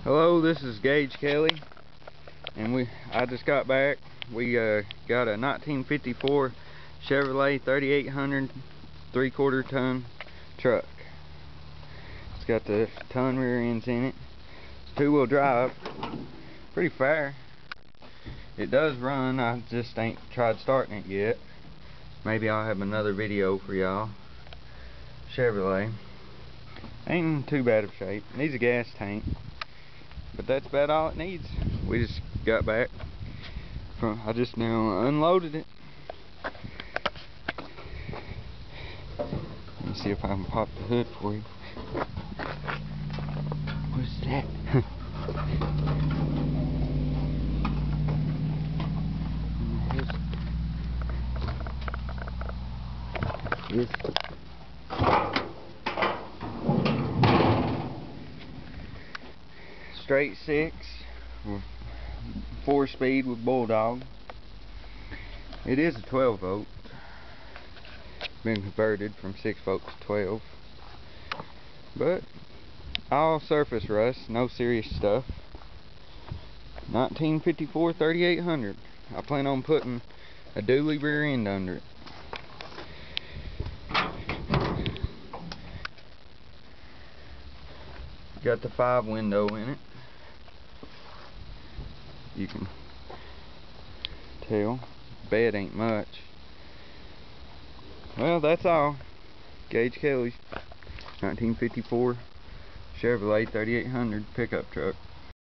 Hello, this is Gage Kelly, and I just got back. We got a 1954 Chevrolet 3800 3/4 ton truck. It's got the ton rear ends in it. It's 2-wheel drive, pretty fair. It does run. I just ain't tried starting it yet. Maybe I'll have another video for y'all. Chevrolet ain't in too bad of shape. Needs a gas tank, but that's about all it needs. We just got back from, I just now unloaded it. Let me see if I can pop the hood for you. What's that? This straight 6, 4-speed with bulldog. It is a 12 volt. Been converted from 6 volts to 12. But all surface rust, no serious stuff. 1954 3800. I plan on putting a dully rear end under it. Got the 5 window in it. You can tell. Bed ain't much. Well, that's all. Gage Kelly's 1954 Chevrolet 3800 pickup truck.